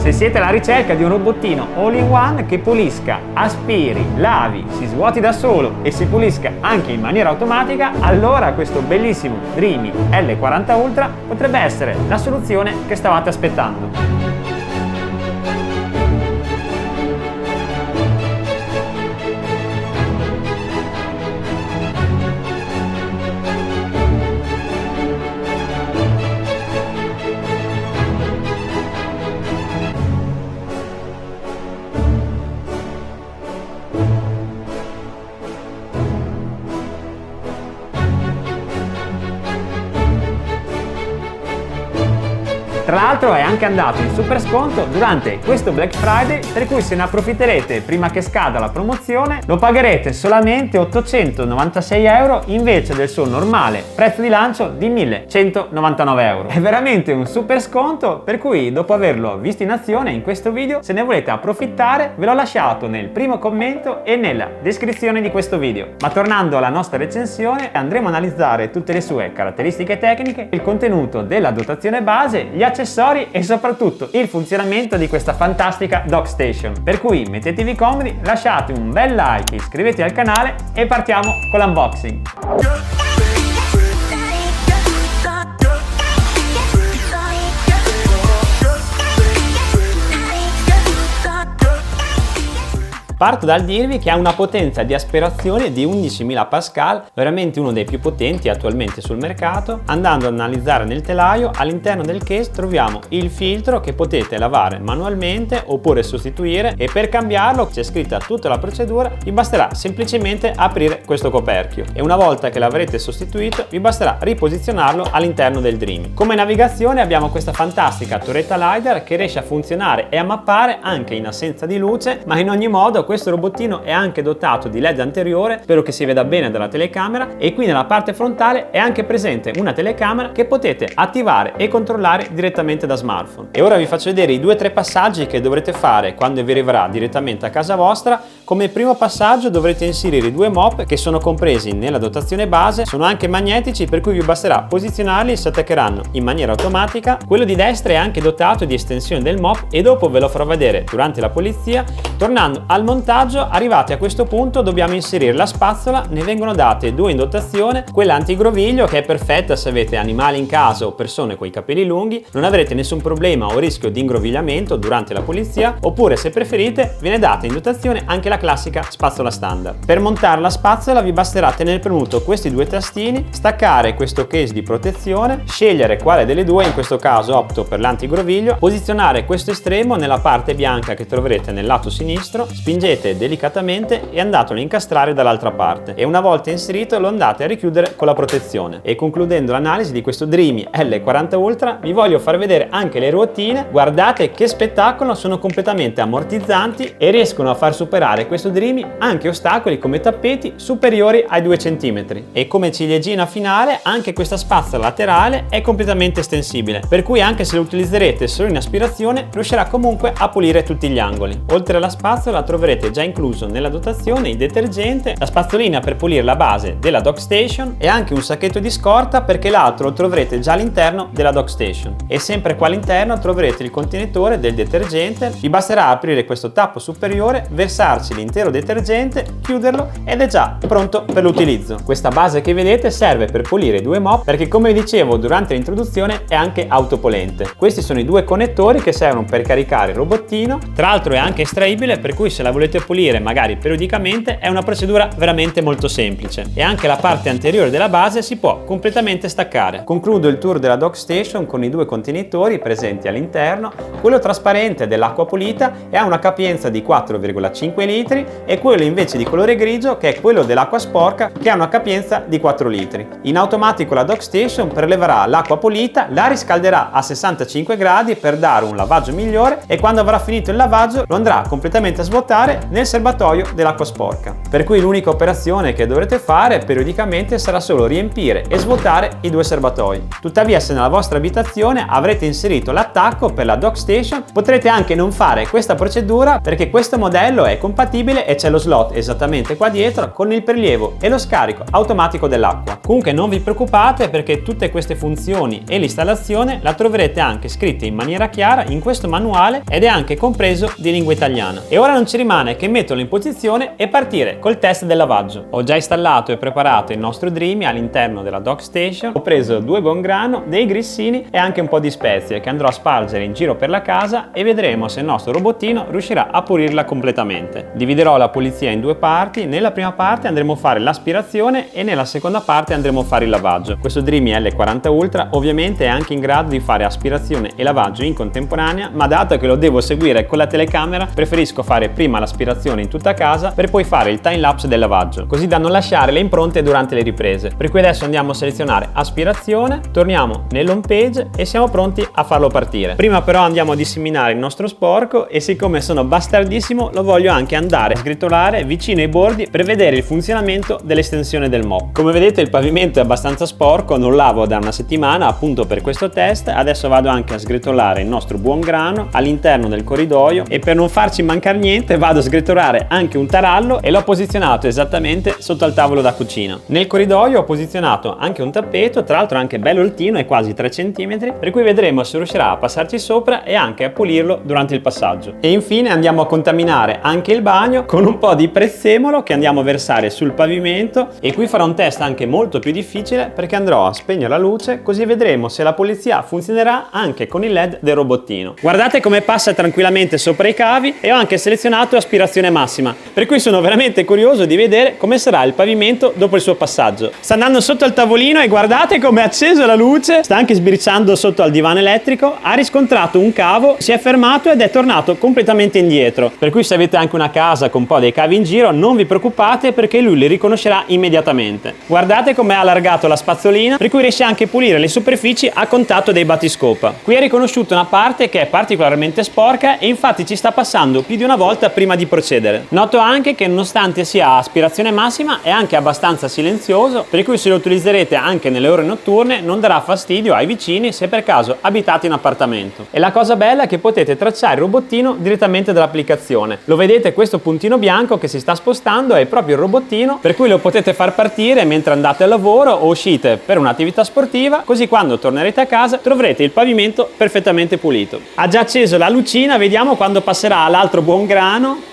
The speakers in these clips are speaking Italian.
Se siete alla ricerca di un robottino all-in-one che pulisca, aspiri, lavi, si svuoti da solo e si pulisca anche in maniera automatica, allora questo bellissimo Dreamy L40 Ultra potrebbe essere la soluzione che stavate aspettando. Tra l'altro è anche andato in super sconto durante questo Black Friday, per cui se ne approfitterete prima che scada la promozione lo pagherete solamente 896 euro invece del suo normale prezzo di lancio di 1199 euro. È veramente un super sconto, per cui dopo averlo visto in azione in questo video, se ne volete approfittare ve l'ho lasciato nel primo commento e nella descrizione di questo video. Ma tornando alla nostra recensione, andremo a analizzare tutte le sue caratteristiche tecniche, il contenuto della dotazione base, gli accessori e soprattutto il funzionamento di questa fantastica DockStation. Per cui mettetevi comodi, lasciate un bel like, iscrivetevi al canale e partiamo con l'unboxing. Parto dal dirvi che ha una potenza di aspirazione di 11.000 pascal, veramente uno dei più potenti attualmente sul mercato. Andando ad analizzare nel telaio, all'interno del case troviamo il filtro che potete lavare manualmente oppure sostituire, e per cambiarlo c'è scritta tutta la procedura, vi basterà semplicemente aprire questo coperchio e una volta che l'avrete sostituito vi basterà riposizionarlo all'interno del Dreamy. Come navigazione abbiamo questa fantastica torretta LiDAR che riesce a funzionare e a mappare anche in assenza di luce, ma in ogni modo questo robottino è anche dotato di LED anteriore, spero che si veda bene dalla telecamera, e qui nella parte frontale è anche presente una telecamera che potete attivare e controllare direttamente da smartphone. E ora vi faccio vedere i 2-3 passaggi che dovrete fare quando vi arriverà direttamente a casa vostra. Come primo passaggio dovrete inserire i due mop che sono compresi nella dotazione base, sono anche magnetici per cui vi basterà posizionarli e si attaccheranno in maniera automatica. Quello di destra è anche dotato di estensione del mop e dopo ve lo farò vedere durante la pulizia. Tornando al montaggio, arrivati a questo punto dobbiamo inserire la spazzola, ne vengono date due in dotazione, quella antigroviglio che è perfetta se avete animali in casa o persone con i capelli lunghi, non avrete nessun problema o rischio di ingrovigliamento durante la pulizia, oppure se preferite viene data in dotazione anche la classica spazzola standard. Per montare la spazzola vi basterà tenere premuto questi due tastini, staccare questo case di protezione, scegliere quale delle due, in questo caso opto per l'antigroviglio, posizionare questo estremo nella parte bianca che troverete nel lato sinistro, spingete delicatamente e andatelo a incastrare dall'altra parte e una volta inserito lo andate a richiudere con la protezione. E concludendo l'analisi di questo Dreamy L40 Ultra vi voglio far vedere anche le ruotine. Guardate che spettacolo, sono completamente ammortizzanti e riescono a far superare questo Dreamy anche ostacoli come tappeti superiori ai 2 cm. E come ciliegina finale anche questa spazzola laterale è completamente estensibile, per cui anche se lo utilizzerete solo in aspirazione riuscirà comunque a pulire tutti gli angoli. Oltre alla spazzola troverete già incluso nella dotazione il detergente, la spazzolina per pulire la base della DockStation e anche un sacchetto di scorta, perché l'altro lo troverete già all'interno della DockStation. E sempre qua all'interno troverete il contenitore del detergente, vi basterà aprire questo tappo superiore, versarci l'intero detergente, chiuderlo ed è già pronto per l'utilizzo. Questa base che vedete serve per pulire i due mop perché, come vi dicevo durante l'introduzione, è anche autopolente. Questi sono i due connettori che servono per caricare il robottino, tra l'altro è anche estraibile, per cui se la volete pulire magari periodicamente è una procedura veramente molto semplice. E anche la parte anteriore della base si può completamente staccare. Concludo il tour della DockStation con i due contenitori presenti all'interno, quello trasparente dell'acqua pulita e ha una capienza di 4,5 litri e quello invece di colore grigio che è quello dell'acqua sporca che ha una capienza di 4 litri. In automatico la DockStation preleverà l'acqua pulita, la riscalderà a 65 gradi per dare un lavaggio migliore e quando avrà finito il lavaggio lo andrà completamente a svuotare nel serbatoio dell'acqua sporca. Per cui l'unica operazione che dovrete fare periodicamente sarà solo riempire e svuotare i due serbatoi. Tuttavia, se nella vostra abitazione avrete inserito l'attacco per la DockStation, potrete anche non fare questa procedura perché questo modello è compatibile compatibile e c'è lo slot esattamente qua dietro con il prelievo e lo scarico automatico dell'acqua. Comunque non vi preoccupate, perché tutte queste funzioni e l'installazione la troverete anche scritte in maniera chiara in questo manuale ed è anche compreso di lingua italiana. E ora non ci rimane che metterlo in posizione e partire col test del lavaggio. Ho già installato e preparato il nostro Dreamy all'interno della dock station. Ho preso 2 buon grano, dei grissini e anche un po' di spezie che andrò a spargere in giro per la casa e vedremo se il nostro robottino riuscirà a pulirla completamente. Dividerò la pulizia in 2 parti. Nella prima parte andremo a fare l'aspirazione e nella seconda parte andremo a fare il lavaggio. Questo Dreamy L40 Ultra ovviamente è anche in grado di fare aspirazione e lavaggio in contemporanea, ma dato che lo devo seguire con la telecamera preferisco fare prima l'aspirazione in tutta casa per poi fare il time lapse del lavaggio, così da non lasciare le impronte durante le riprese. Per cui adesso andiamo a selezionare aspirazione, torniamo nell'home page e siamo pronti a farlo partire. Prima però andiamo a disseminare il nostro sporco e siccome sono bastardissimo lo voglio anche andare a sgretolare vicino ai bordi per vedere il funzionamento dell'estensione del mop. Come vedete il pavimento è abbastanza sporco, non lavo da una settimana appunto per questo test. Adesso vado anche a sgretolare il nostro buon grano all'interno del corridoio e per non farci mancare niente vado a sgretolare anche un tarallo e l'ho posizionato esattamente sotto al tavolo da cucina. Nel corridoio ho posizionato anche un tappeto, tra l'altro anche bello altino, è quasi 3 cm, per cui vedremo se riuscirà a passarci sopra e anche a pulirlo durante il passaggio. E infine andiamo a contaminare anche il bagno con un po' di prezzemolo che andiamo a versare sul pavimento e qui farò un test anche molto più difficile perché andrò a spegnere la luce, così vedremo se la pulizia funzionerà anche con il LED del robottino. Guardate come passa tranquillamente sopra i cavi e ho anche selezionato aspirazione massima, per cui sono veramente curioso di vedere come sarà il pavimento dopo il suo passaggio. Sta andando sotto al tavolino e guardate come è accesa la luce, sta anche sbirciando sotto al divano elettrico, ha riscontrato un cavo, si è fermato ed è tornato completamente indietro, per cui se avete anche una casa con un po' dei cavi in giro non vi preoccupate perché lui li riconoscerà immediatamente. Guardate come ha allargato la spazzolina, per cui riesce anche a pulire le superfici a contatto dei battiscopa. Qui ha riconosciuto una parte che è particolarmente sporca e infatti ci sta passando più di una volta prima di procedere. Noto anche che nonostante sia a aspirazione massima è anche abbastanza silenzioso, per cui se lo utilizzerete anche nelle ore notturne non darà fastidio ai vicini se per caso abitate in appartamento. E la cosa bella è che potete tracciare il robottino direttamente dall'applicazione. Lo vedete, questo puntino bianco che si sta spostando è proprio il robottino, per cui lo potete far partire mentre andate al lavoro o uscite per un'attività sportiva, così quando tornerete a casa troverete il pavimento perfettamente pulito. Ha già acceso la lucina, vediamo quando passerà all'altro buon grano.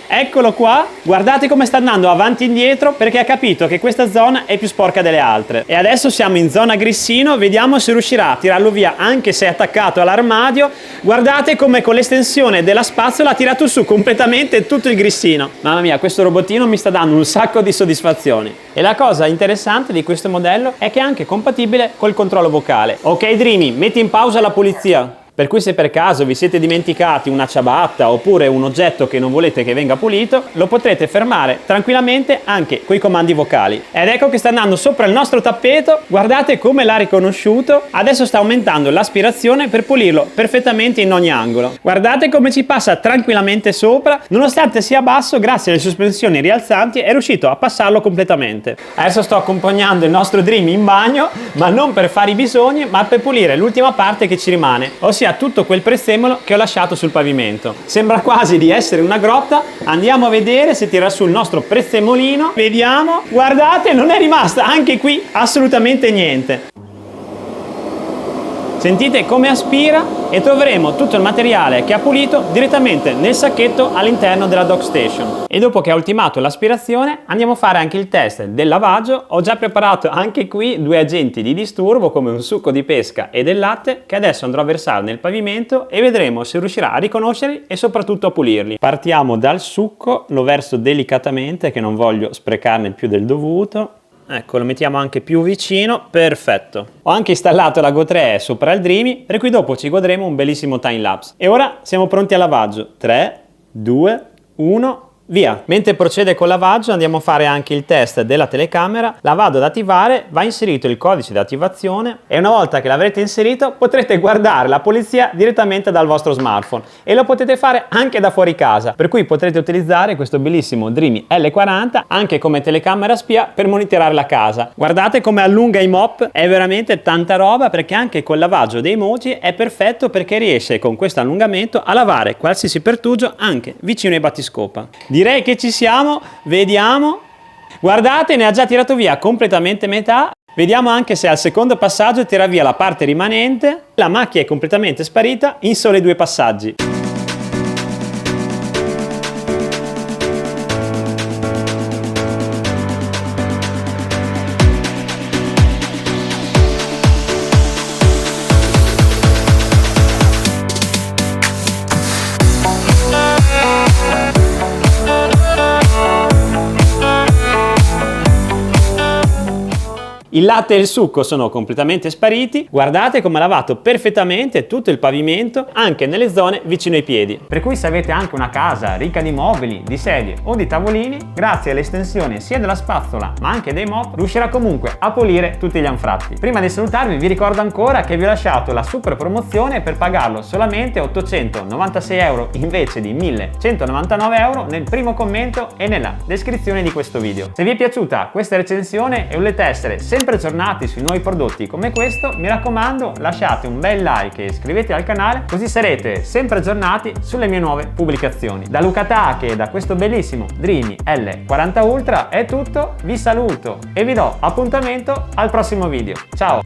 Eccolo qua, guardate come sta andando avanti e indietro perché ha capito che questa zona è più sporca delle altre. E adesso siamo in zona grissino, vediamo se riuscirà a tirarlo via anche se è attaccato all'armadio. Guardate come con l'estensione della spazzola ha tirato su completamente tutto il grissino. Mamma mia, questo robottino mi sta dando un sacco di soddisfazioni. E la cosa interessante di questo modello è che è anche compatibile col controllo vocale. Ok Dreamy, metti in pausa la pulizia. Per cui se per caso vi siete dimenticati una ciabatta oppure un oggetto che non volete che venga pulito, lo potrete fermare tranquillamente anche coi comandi vocali. Ed ecco che sta andando sopra il nostro tappeto, guardate come l'ha riconosciuto, adesso sta aumentando l'aspirazione per pulirlo perfettamente in ogni angolo. Guardate come ci passa tranquillamente sopra, nonostante sia basso, grazie alle sospensioni rialzanti è riuscito a passarlo completamente. Adesso sto accompagnando il nostro Dreamy in bagno, ma non per fare i bisogni, ma per pulire l'ultima parte che ci rimane, ossia tutto quel prezzemolo che ho lasciato sul pavimento. Sembra quasi di essere una grotta. Andiamo a vedere se tira su il nostro prezzemolino. Vediamo, guardate, non è rimasta anche qui assolutamente niente. Sentite come aspira e troveremo tutto il materiale che ha pulito direttamente nel sacchetto all'interno della dock station. E dopo che ha ultimato l'aspirazione andiamo a fare anche il test del lavaggio. Ho già preparato anche qui 2 agenti di disturbo come un succo di pesca e del latte che adesso andrò a versare nel pavimento e vedremo se riuscirà a riconoscerli e soprattutto a pulirli. Partiamo dal succo, lo verso delicatamente che non voglio sprecarne più del dovuto. Ecco, lo mettiamo anche più vicino, perfetto. Ho anche installato la Go3 sopra il Dreamy, per cui dopo ci godremo un bellissimo time lapse. E ora siamo pronti al lavaggio. 3, 2, 1... via! Mentre procede col lavaggio andiamo a fare anche il test della telecamera. La vado ad attivare, va inserito il codice di attivazione e una volta che l'avrete inserito potrete guardare la pulizia direttamente dal vostro smartphone e lo potete fare anche da fuori casa, per cui potrete utilizzare questo bellissimo Dreamy L40 anche come telecamera spia per monitorare la casa. Guardate come allunga i mop, è veramente tanta roba, perché anche col lavaggio dei emoji è perfetto perché riesce con questo allungamento a lavare qualsiasi pertugio anche vicino ai battiscopa. Direi che ci siamo, vediamo. Guardate, ne ha già tirato via completamente metà. Vediamo anche se al secondo passaggio tira via la parte rimanente. La macchia è completamente sparita in soli 2 passaggi. Il latte e il succo sono completamente spariti. Guardate come ha lavato perfettamente tutto il pavimento, anche nelle zone vicino ai piedi. Per cui se avete anche una casa ricca di mobili, di sedie o di tavolini, grazie all'estensione sia della spazzola ma anche dei mop, riuscirà comunque a pulire tutti gli anfratti. Prima di salutarvi vi ricordo ancora che vi ho lasciato la super promozione per pagarlo solamente 896 euro invece di 1199 euro nel primo commento e nella descrizione di questo video. Se vi è piaciuta questa recensione e volete essere sempre aggiornati sui nuovi prodotti come questo, mi raccomando lasciate un bel like e iscrivetevi al canale, così sarete sempre aggiornati sulle mie nuove pubblicazioni. Da Luca Take e da questo bellissimo Dreamy L40 Ultra è tutto, vi saluto e vi do appuntamento al prossimo video. Ciao!